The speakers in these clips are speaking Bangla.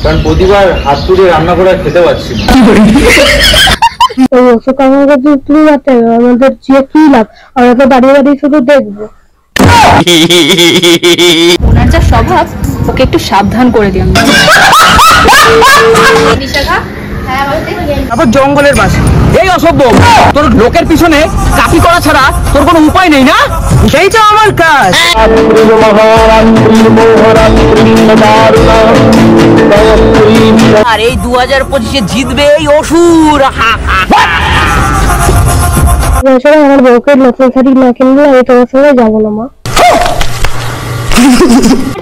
কারণ প্রতিবার হাত তুলে রান্না করে খেতে পারছি না। আমাদের যে কি লাভ, আমরা তো দাঁড়িয়ে দাঁড়িয়ে শুধু দেখবো। ওনার যা স্বভাব, ওকে একটু সাবধান করে দিও। আবার জঙ্গলের বাস, এই অসভ্য, তোর লোকের পিছনে কাপি করা ছাড়া তোর কোনো উপায় নেই না? সেই তো আমার কাজ। আর এই 2025-এ জিতবে এই অসুর। আমার বউকে নতুন শাড়ি না কিনলে আমি তোমার সঙ্গে যাবো না মা।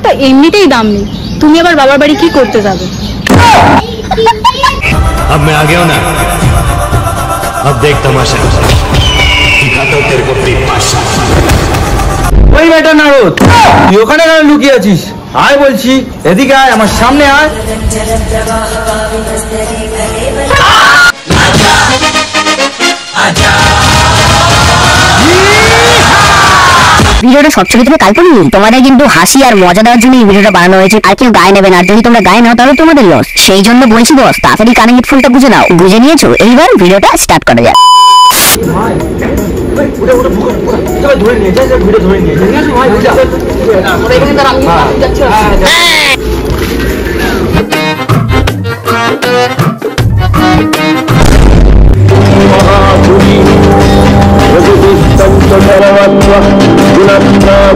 তো এমনিতেই দাম নেই, তুমি আবার বাবার বাড়ি কি করতে যাবে? अब मैं आ गया हूं ना, अब देख तमाशा, दिखाता हूं तेरे को प्रीत पाशा। ওই বেটা নারদ, তুই ওখানে কেন লুকিয়ে আছিস? আয় বলছি, এদিকে আয়, আমার সামনে আয়। ভিডিওটা শর্ট ছবি থেকে কাল করিনি, তোমাদের কিন্তু হাসি আর মজা দেওয়ার জন্য এই ভিডিওটা বানানো হয়েছে। আর কেউ গায়ে নেবে না, আর যদি তোমরা গায়ে নাও তাহলে তোমাদের লস। সেই জন্য বলছি বস, তাড়াতাড়ি কানে হেডফোনটা বুঝে নাও। বুঝে নিয়েছো? এইবার ভিডিওটা স্টার্ট করা যাক।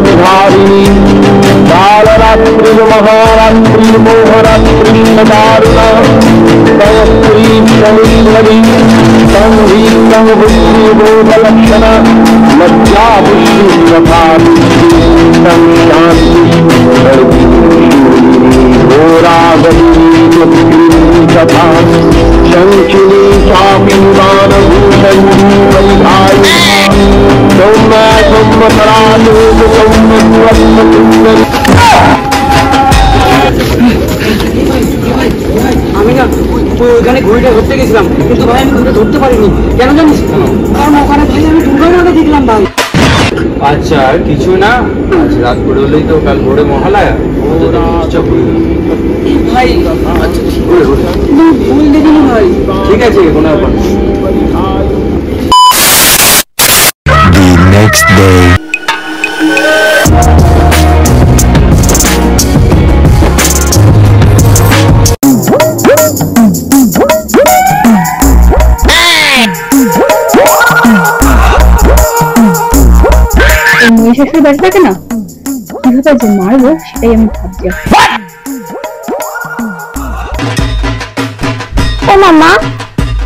विधारिणी कालरात्रि महारात्रि मोहरात्रि दारुणा तयस्त्री शनिश्वरी संहीतं बुद्धिबोधलक्षणा लज्जा बुद्धि तथा शांति घोरागती तथा शंखिनी चापिदानभूषण আমি না ওইখানে ঘড়িটা ধরতে গেছিলাম, কিন্তু ভাই আমি ঘড়িটা ধরতে পারিনি। কেন জানিস? কারণ ওখানে ভাই আমি দুর্গামাকে দেখলাম ভাই। আচ্ছা কিছু না, আজ রাত করে হলেই তো কাল ভোরে মহালয়া, ভাই আচ্ছা ভুল দেখিনি ভাই। ঠিক আছে কোনো ব্যাপার না। Next day. মহিষাসুর বাড়িটাকে না কিভাবে যে মারবো সেটাই আমি ভাবছি। ও মামা,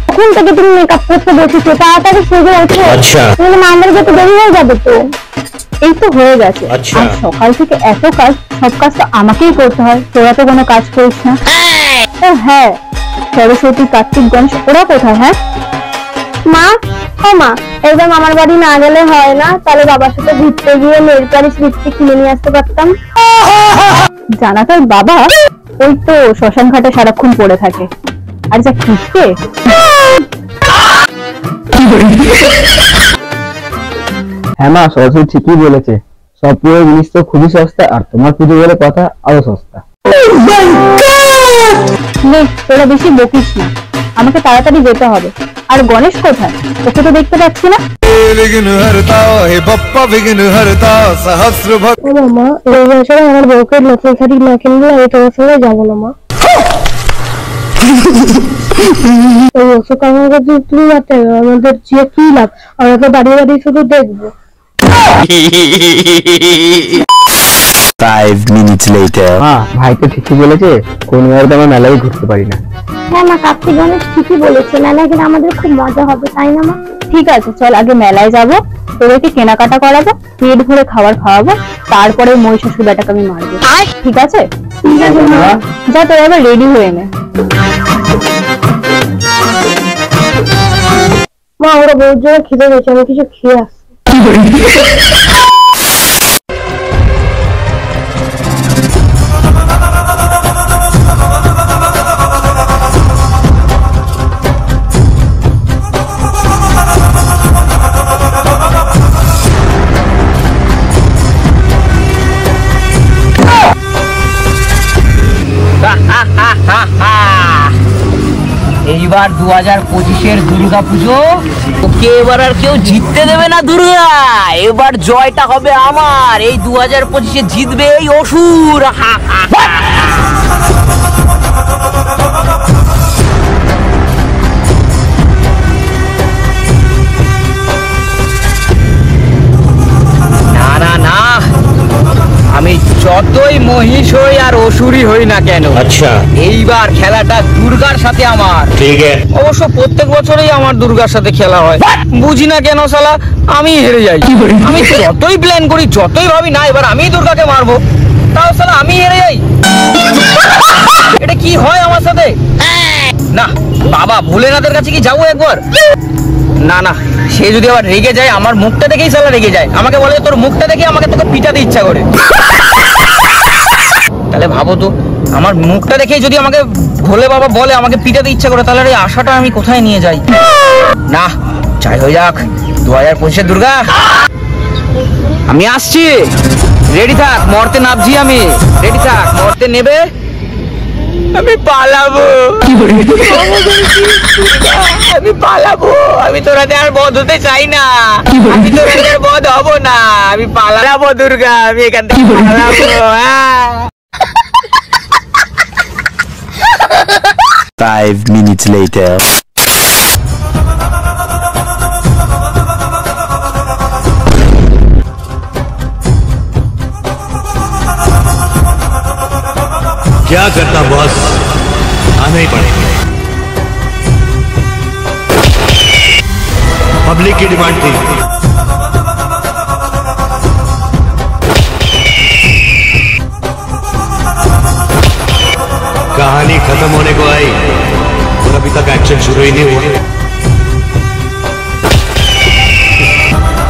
কখন থেকে তুমি মেকআপ করতে বসেছো? তাড়াতাড়ি সেজে ওঠো। আচ্ছা মামার যেতে দেরি হয়ে যাবে তো। এই তো হয়ে গেছে। আচ্ছা। আর সকাল থেকে এত কাজ, সব কাজ তো আমাকেই করতে হয়, তোরা তো কোনো কাজ করিস না। ও হ্যাঁ, সরস্বতী, কার্তিক, গণেশ ওরা কোথায়? হ্যাঁ মা, ও মা, একদম মামার বাড়ি না গেলে হয় না? তাহলে বাবার সাথে ঘুরতে গিয়ে নেল পালিশ লিপস্টিক কিনে নিয়ে আসতে পারতাম। জানা তোর বাবা ওই তো শ্মশান ঘাটে সারাক্ষণ পড়ে থাকে, আর যা কিসে। হ্যাঁ মা, সরস্বতী ঠিকই বলেছে, সব পুরো জিনিস তো খুবই সস্তা, আর তোমার পুজো বলে কথা আরো সস্তা। নে তোরা বেশি বকিস না, আমাকে তাড়াতাড়ি যেতে হবে। আর গণেশ কোথায়? ওকে তো দেখতে পাচ্ছি না। ও মামা, এই বছরে আমার বউকে নতুন শাড়ি না কিনলে আমি তোমার সঙ্গে যাবো না মা। আমাদের যে কি লাভ, আমরা তো দাঁড়িয়ে দাঁড়িয়ে শুধু দেখবো। 5 minutes later. হ্যাঁ, ভাই তো ঠিকই বলেছে, কোন তো আমরা মেলায় ঘুরতে পারি না। হ্যাঁ মা, কার্তিক গণেশ ঠিকই বলেছে, মেলায় গেলে আমাদের খুব মজা হবে, তাই না মা? ঠিক আছে চল, আগে মেলায় যাবো, তোদেরকে কেনাকাটা করাবো, পেট ভরে খাবার খাওয়াবো, তারপরে মহিষাসুর বেটাকে আমি মারবো। ঠিক আছে? ঠিক আছে মা। যা তোরা এবার রেডি হয়ে নে। মা, ওরা বউর জন্য খিদে গেছে, আমি কিছু খেয়ে আসছি। এইবার 2025-এর দুর্গা পুজো ওকে এবার আর কেউ জিততে দেবে না দুর্গা। এবার জয়টা হবে আমার। এই 2025-এ জিতবে এই অসুর। না না না, আমি যতই মহিষ হই আর অসুরই হই না কেন, अच्छा এইবার খেলাটা দুর্গার সাথে আমার। ठीक है অবশ্য প্রত্যেক বছরই আমার দুর্গার সাথে খেলা হয়, বুঝি না কেন শালা আমি হেরে যাই। আমি যতই প্ল্যান করি, যতই ভাবি না এবার আমি দুর্গাকে মারবো, তাও শালা আমি হেরে যাই। এটা কি হয় আমার সাথে? না বাবা ভোলেনাথের কাছে কি যাবো একবার? না না, সে যদি আবার রেগে যায়, আমার মুখটা দেখেই শালা রেগে যায়, আমাকে বলে তোর মুখটা দেখে আমাকে তোকে পিটাতে ইচ্ছা করে। তাহলে ভাবো তো, আমার মুখটা দেখেই যদি আমাকে ভোলে বাবা বলে আমাকে পিটাতে ইচ্ছা করে, তাহলে এই আশাটা আমি কোথায় নিয়ে যাই? না, যাই হয়ে যাক, 2025-এর দুর্গা আমি আসছি। রেডি থাক, মরতে নামছি আমি। রেডি থাক, মরতে নেবে, আমি পালাবো। আমি পালাবো, আমি তোরাতে আর বধ হতে চাই না, আমি তোরাতে আর বধ হব না, আমি পালাবো দুর্গা, আমি এখান থেকে পালাবো। 5 minutes later. क्या करता बॉस, आना ही पड़ेगा। पब्लिक की डिमांड थी। कहानी खत्म होने को आई और अभी तक एक्शन शुरू ही नहीं हुआ।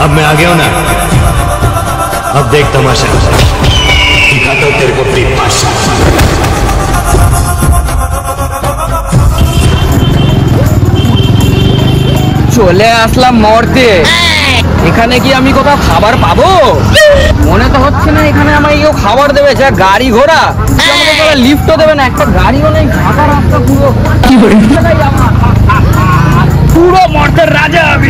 अब मैं आ गया हूं ना, अब देख तमाशा, दिखाता हूं तेरे को अपनी भाषा। চলে আসলাম মরতে। এখানে কি আমি কোথাও খাবার পাবো? মনে তো হচ্ছে না এখানে আমায় কেউ খাবার দেবে। যা গাড়ি ঘোড়া, লিফটও দেবে না, একটা গাড়িও নেই, ফাঁকা রাস্তা পুরো। পুরো মর্তের রাজা আমি।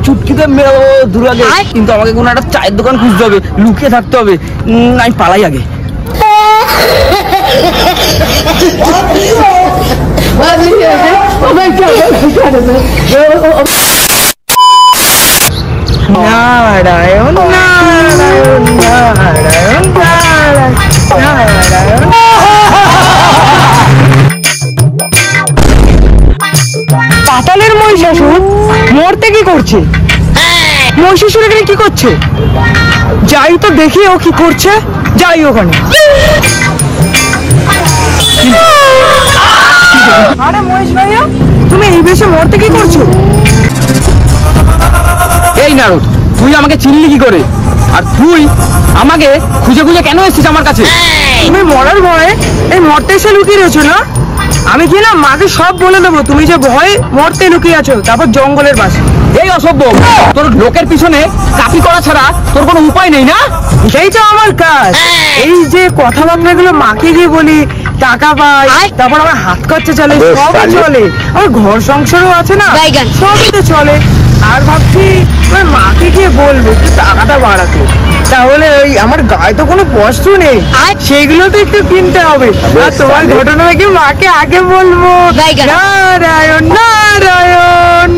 চুটকিতে মেরো দুর্গাকে, কিন্তু আমাকে কোনো একটা চায়ের দোকান খুঁজতে হবে, লুকিয়ে থাকতে হবে। আমি পালাই আগে। নারায়ণ নারায়ণ নারায়ণ নারায়ণ। পাতালের মহিষাসুর মরতে কি করছে? মহিষাসুর এখানে কি করছে? যাই তো দেখি ও কি করছে, যাই ওখানে। আরে মহেশ ভাইয়া, তুমি এই বেশে মরতে কি করছো? এই নারদ, তুই আমাকে চিনলি কি করে? আর তুই আমাকে খুঁজে খুঁজে কেন এসেছিস আমার কাছে? তুমি মরার ভয়ে এই মরতে এসে লুকিয়ে রয়েছো না? আমি কি না মাকে সব বলে দেবো তুমি যে ভয়ে মরতে লুকিয়ে আছো, তারপর জঙ্গলের পাশে। এই অসভ্য, তোর লোকের পিছনে কাপি করা ছাড়া তোর কোনো উপায় নেই না? এটাই তো আমার কাজ। এই যে কথাবার্তা গুলো মাকে গিয়ে বলি, টাকা পাই, তারপর আমার হাত খরচা চলে, সবই চলে, আমার ঘর সংসারও আছে না, সবই তো চলে। আর ভাবছি মাকে গিয়ে বলবো একটু টাকাটা বাড়াতে, তাহলে ওই আমার গায়ে তো কোনো বস্তু নেই, সেগুলো তো একটু কিনতে হবে। আর তোমার ঘটনা কি মাকে আগে বলবো। নারায়ণ নারায়ণ।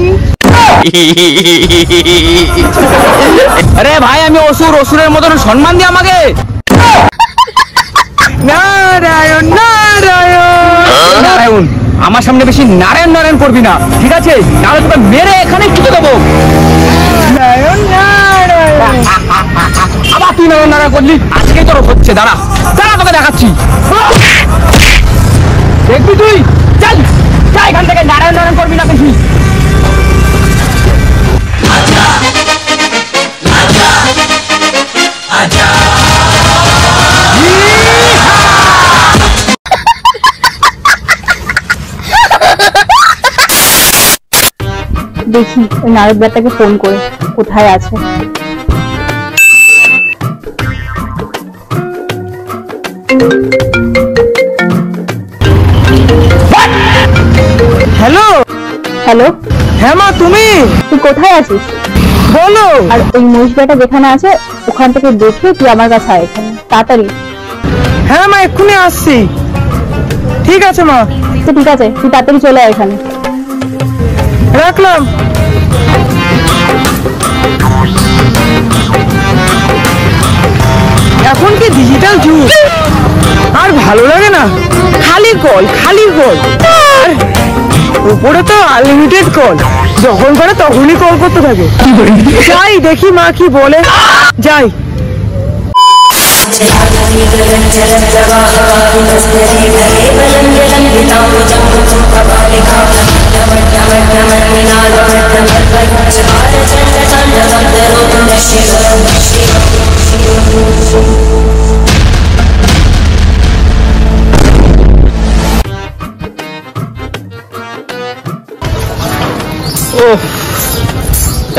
আরে ভাই, আমি অসুর, অসুরের মতন সম্মান দিয়ে আমাকে। নারায়ণ নারায়ণ নারায়ণ। আমার সামনে বেশি নারায়ণ নারায়ণ করবি না, ঠিক আছে? তাহলে তোকে মেরে এখানে পুঁতে দেবো। নারায়ণ নারায়ণ। আবার তুই নারায়ণ নারায়ণ করলি, আজকেই তোর হচ্ছে। দাঁড়া দাঁড়া, তোকে দেখাচ্ছি। দেখবি তুই, চল যা এখান থেকে। নারায়ণ নারায়ণ করবি না বেশি। দেখি ওই নারদ ব্যাটাকে ফোন করে কোথায় আছে। হ্যালো, হ্যাঁ মা, তুমি তুই কোথায় আছিস? বলো। আর ওই মহিষবাটা যেখানে আছে ওখান থেকে দেখে তুই আমার কাছে আয় এখানে তাড়াতাড়ি। হ্যাঁ মা, এক্ষুনি আসছি। ঠিক আছে মা, তো ঠিক আছে, তুই তাড়াতাড়ি চলে আয় এখানে। রাখলাম। এখন কি ডিজিটাল যুগ, আর ভালো লাগে না, খালি কল খালি কল। উপরে তো আনলিমিটেড কল, যখন করে তখনই কল করতে থাকে। যাই দেখি মা কি বলে, যাই।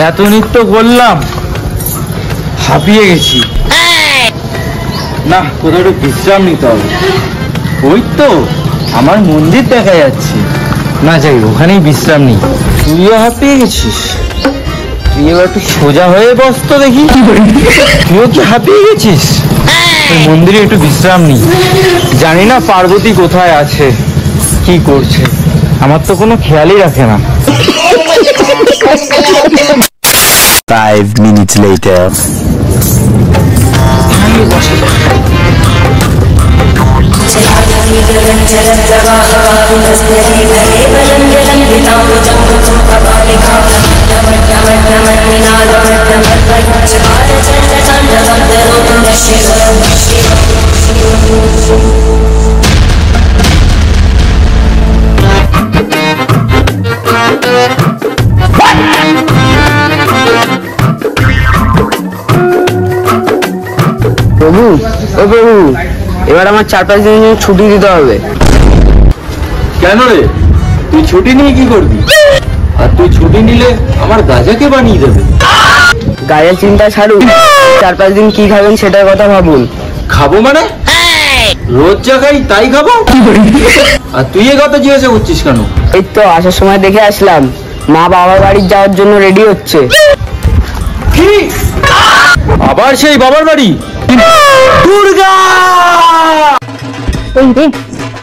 এত নৃত্য করলাম, হাঁপিয়ে গেছি। না, কোথাও একটু বিশ্রাম নিতে হবে। ওই তো আমার মন্দির দেখা যাচ্ছে, না যাই ওখানেই বিশ্রাম নিই। তুইও হাঁপিয়ে গেছিস, তুই এবার একটু সোজা হয়ে বস তো দেখি। তুইও কি হাঁপিয়ে গেছিস? মন্দিরে একটু বিশ্রাম নিই। জানি না পার্বতী কোথায় আছে, কি করছে, আমার তো কোনো খেয়ালই রাখে না। 5 minutes later. প্রভু, ও প্রভু, এবার আমার 4-5 দিনের ছুটি দিতে হবে। কেন রে, তুই ছুটি নিয়ে কি করবি? আর তুই ছুটি নিলে আমার গাজাকে বানিয়ে দেবে। গায়ের চিন্তা ছাড়ুন, 4-5 দিন কি খাবেন সেটার কথা ভাবুন। খাবো মানে? রোজ যা খাই তাই খাবো? আর তুই এ কথা জিজ্ঞাসা করছিস কেন? এই তো আসার সময় দেখে আসলাম, মা বাবার বাড়ি যাওয়ার জন্য রেডি হচ্ছে। কি? আবার সেই বাবার বাড়ি? দুর্গা! এই রে,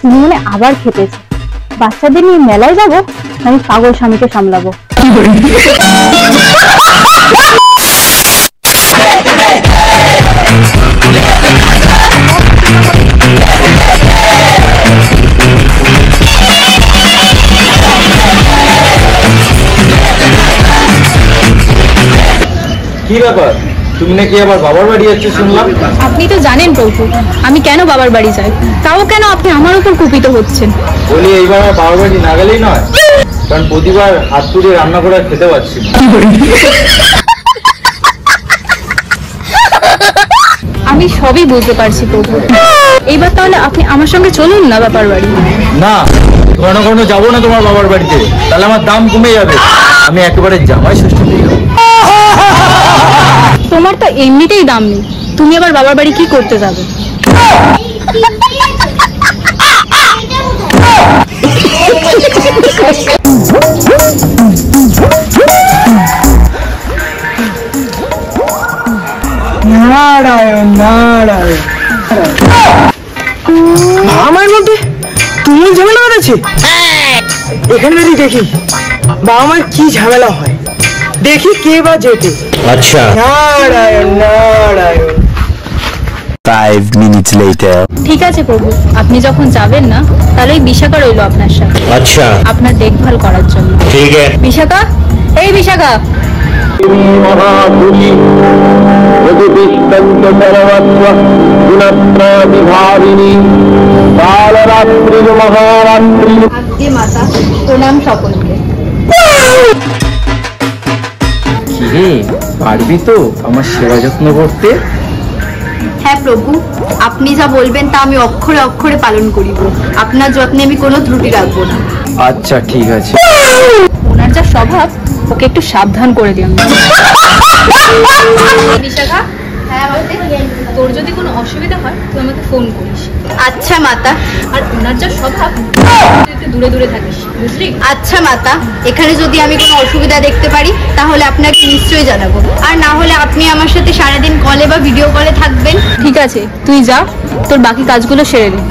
তুমি মনে আবার খেতেছে। বাচ্চাদের নিয়ে মেলায় যাবো, আমি পাগল স্বামীকে সামলাবো। কি ব্যাপার, তুমি নাকি আবার বাবার বাড়ি যাচ্ছ শুনলাম? আপনি তো জানেন প্রভু, আমি কেন বাবার বাড়ি যাই, তাও কেন আপনি আমার উপর কুপিত হচ্ছেন? বলি এইবার আর বাবার বাড়ি না গেলেই নয়, কারণ প্রতিবার হাত পুড়িয়ে রান্না করে আর খেতে পারছি না। আমি সবই বুঝতে পারছি প্রভু, এইবার তাহলে আপনি আমার সঙ্গে চলুন না বাবার বাড়ি। না, ঘন ঘন যাবো না তোমার বাবার বাড়িতে, তাহলে আমার দাম কমে যাবে। আমি একেবারে জামাই ষষ্ঠী দিয়ে যাবো। তোমার তো এমনিতেই দাম নেই, তুমি আবার বাবার বাড়ি কি করতে যাবে? নারায়ণ নারায়ণ। আমার মধ্যে তুমি ঝামেলা করেছে, এখানে যদি দেখি বাবা মার কি ঝামেলা হয়, দেখি কে বা যেতে। আচ্ছা, নারায়ণ নারায়ণ। 5 minutes later. ঠিক আছে প্রভু, আপনি যখন যাবেন না, তাহলে এই বিশাখা রইল আপনার সাথে, আচ্ছা, আপনার দেখভাল করার জন্য। ঠিক আছে। বিশাখা, এই বিশাখা, মহাভূমি যদুবিস্তন্ত সর্বস্ব গুণত্রাদিভাবিনী কালরাত্রি মহারাত্রি। আজকে মাতা প্রণাম সকলকে। কিরে, পারবি তো আমার সেবা যত্ন করতে? হ্যাঁ প্রভু, আপনি যা বলবেন তা আমি অক্ষরে অক্ষরে পালন করিব। আপনার যত্নে আমি কোনো ত্রুটি রাখবো না। আচ্ছা ঠিক আছে। ওনার যা স্বভাব, ওকে একটু সাবধান করে দিন। বিশাখা, হ্যাঁ তোর যদি কোনো অসুবিধা হয় তুই আমাকে ফোন করিস। আচ্ছা মাতা। আর ওনার যা স্বভাব, তুই একটু দূরে দূরে থাকিস, বুঝলি? আচ্ছা মাতা, এখানে যদি আমি কোনো অসুবিধা দেখতে পারি তাহলে আপনাকে নিশ্চয়ই জানাবো, আর না হলে আপনি আমার সাথে সারাদিন কলে বা ভিডিও কলে থাকবেন। ঠিক আছে, তুই যা, তোর বাকি কাজগুলো সেরে নে।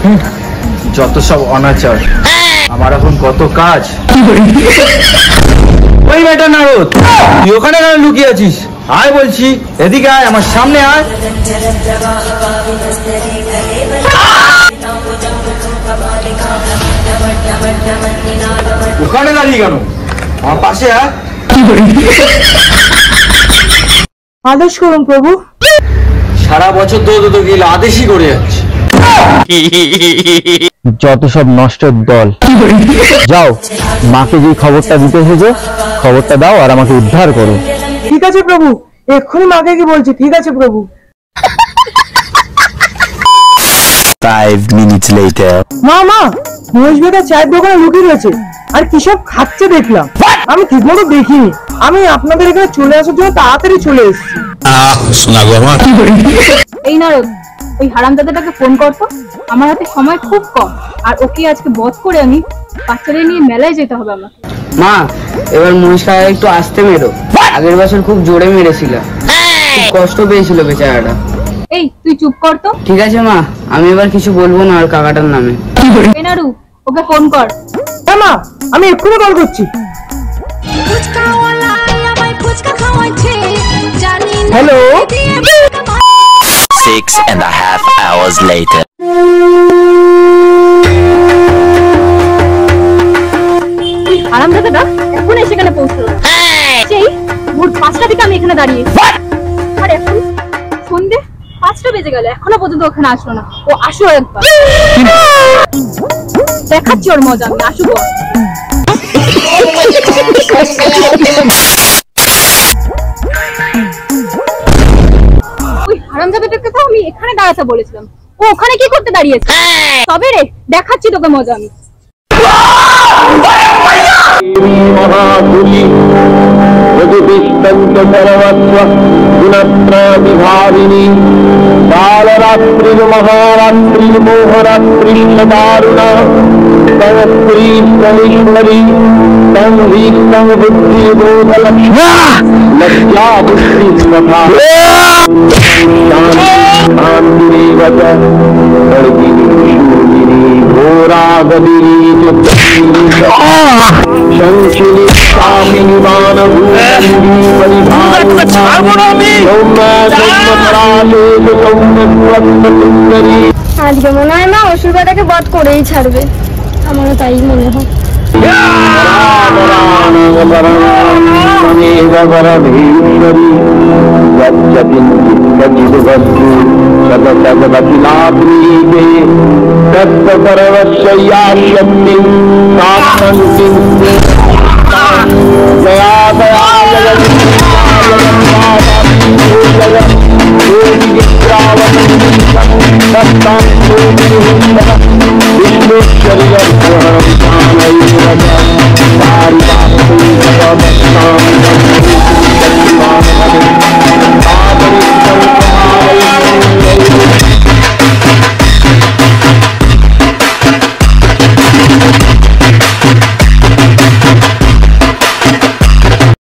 যত সব অনাচার, আমার এখন কত কাজ। ওই বেটা নারদ, তুই ওখানে কেন লুকিয়ে আছিস? আয় বলছি, এদিকে আয়, আমার সামনে আয়। ওখানে দাঁড়িয়ে কেন? আমার পাশে আয়। আদেশ করুন প্রভু। সারা বছর তো গেল আদেশই করে যাচ্ছে। যত সব নষ্টের দল, যাও মাকে যে খবরটা দিতে এসেছো খবরটা দাও আর আমাকে উদ্ধার করো। ঠিক আছে প্রভু, এক্ষুনি মাকে কি বলছি। ঠিক আছে প্রভু। 5 minutes later. মা মহেশ বেটা চায়ের দোকানে লুকিয়ে রয়েছে আর কি সব খাচ্ছে দেখলাম। আমি ঠিকমতো দেখিনি, আমি আপনাদের এখানে চলে আসার জন্য তাড়াতাড়ি চলে এসেছি। এই নারদ, ওই হারামজাদাটাকে ফোন করতো, আমার হাতে সময় খুব কম, আর ওকে আজকে বধ করে আমি বাচ্চাদের নিয়ে মেলায় যেতে হবে আমাকে। মা, এবার মহিষা একটু আস্তে মেরো, আগের বছর খুব জোরে মেরেছিল, খুব কষ্ট পেয়েছিল বেচারাটা। এই তুই চুপ কর তো। ঠিক আছে মা, আমি এবার কিছু বলবো না আর কাকাটার নামে। এই নারু, ওকে ফোন কর। হ্যাঁ মা, আমি এক্ষুনি কল করছি। হ্যালো। 6.5 hours later. হারামজাদাটা এখন সেখানে পৌঁছলো, সেই ভোর 5টা থেকে আমি এখানে দাঁড়িয়ে, আর এখন সন্ধ্যে 5টা বেজে গেল, এখনো পর্যন্ত ওখানে আসলো না। ও আসো একবার, দেখাচ্ছি ওর মজা আমি। আসুক ও। ওই হারামজাদাটাকে তো আমি এখানে দাঁড়াতে বলেছিলাম, ও ওখানে কি করতে দাঁড়িয়েছে? তবে রে, দেখাচ্ছি তোকে মজা আমি। মহাবলী যদুবিস্তন্ত সর্বস্ব গুণত্রাবিভাবিনী কালরাত্রির মহারাত্রির মোহরাত্রির দারুণা সংস্ত্রী সনীশ্বরী সংভীষ্টং বুদ্ধি বোধলক্ষ্মী লজ্জা বুদ্ধি তথা শান্তিরেব চ সর্বিনী শূলিনী ঘোরাগদিনী সংচিনী কামিনী মানভূমি আজকে মনে হয় মা অসুরবাটাকে বধ করেই ছাড়বে, আমারও তাই মনে হয়। দয়া